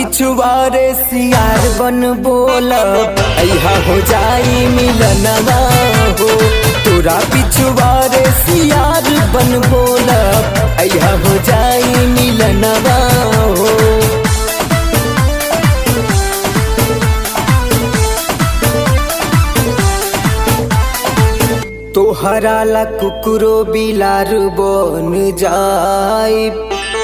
पिछुआरे सियार बन बोलब अइहा हो जाई मिलनवा हो। तोरा पिछुआरे सियार बन बोलब अइहा हो जाई मिलनवा हो। तोहरा ला कुकुरो बिलार बन जाई,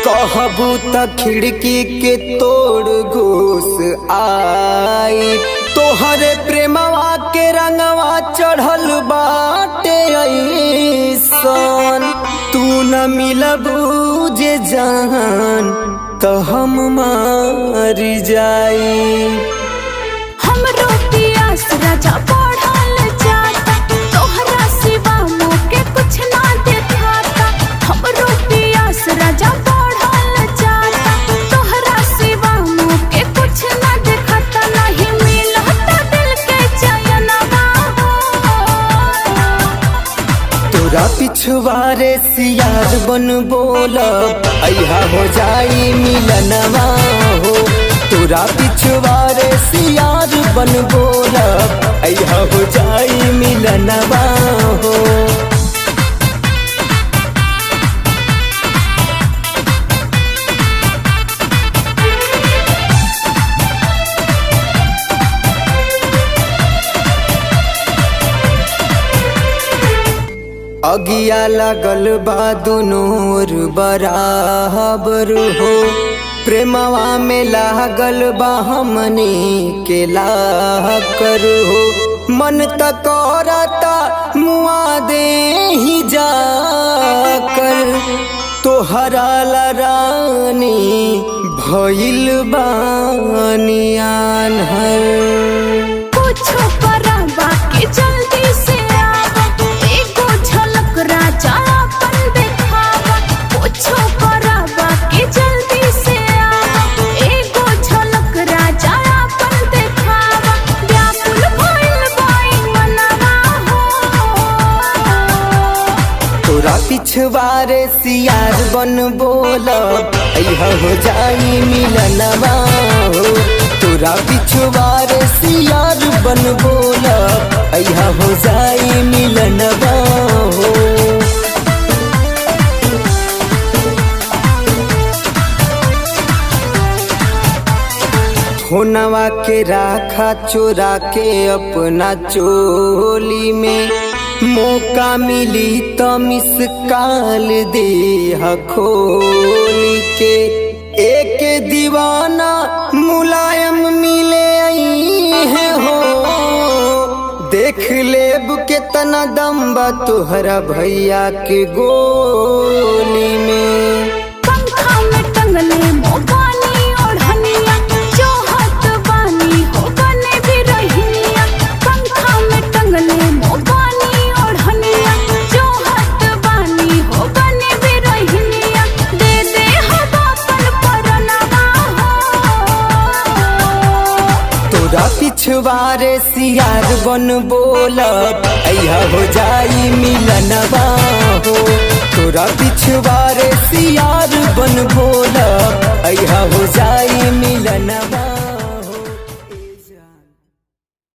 कहबू त खिड़की के तोड़ घुस आई। तोहरे प्रेमवा के रंगवा चढ़ल बाटे ऐसन, तू न मिलबू जे जान त हम मर जाई। हमरो पियास राजा बढ़ल जाता, तोहरा सिवा मोके कुछ ना देखाता। हमरो पियास राजा बढ़ल जाता, तोहरा सिवा मोके कुछ ना देखाता। नहीं मिलता दिल के चैनवा हो। तोरा पिछुआरे सियार बन बोलब अइहा हो जाई मिलनवा हो। तोरा पिछुआरे सियार बन बोलब अइहा हो जाई मिलनवा हो। अगिया लगल बा दुनों ओर बराबर हो, प्रेमवा में लागल बा हमने के लाकर हो। मन त करता मुआ दे ही जाकर, तोहरा ला रानी भइल बानियान हर। कुछो करा बाकी जल्दी से आवा, एगो झलक राजा अपन देखावा। कुछो करा बाकी जल्दी से आवा, एगो झलक राजा अपन देखावा। व्याकुल भइल बाई मनवा हो। तोरा पिछुआरे सियार बन बोलब अइहा हो जाई मिलनवा हो। तोरा पिछुआरे सियार बन बोलब अइहा हो जाई मिलनवा हो। होनवा के राखा चोरा के अपना चोली में, मौका मिली तो मिस काल दे खोली के। एक दीवाना मुलायम मिले आई है हो, देख लेब केतना दम बा तोहरा भैया के गोली में। पंखा में टंगले मोबानी ओढ़निया, जोहत बानी हो बने भी रहिया। पंखा में टंगले मोबानी ओढ़निया, जोहत बानी हो बने भी रहिया। दे दे हम अपन परनवा हो। तोरा पिछुआरे सियार बन बोलब अइहा हो जाई मिलनवा हो। तोरा पिछुआरे सियार बन बोलब अइहा हो जाई मिलनवा।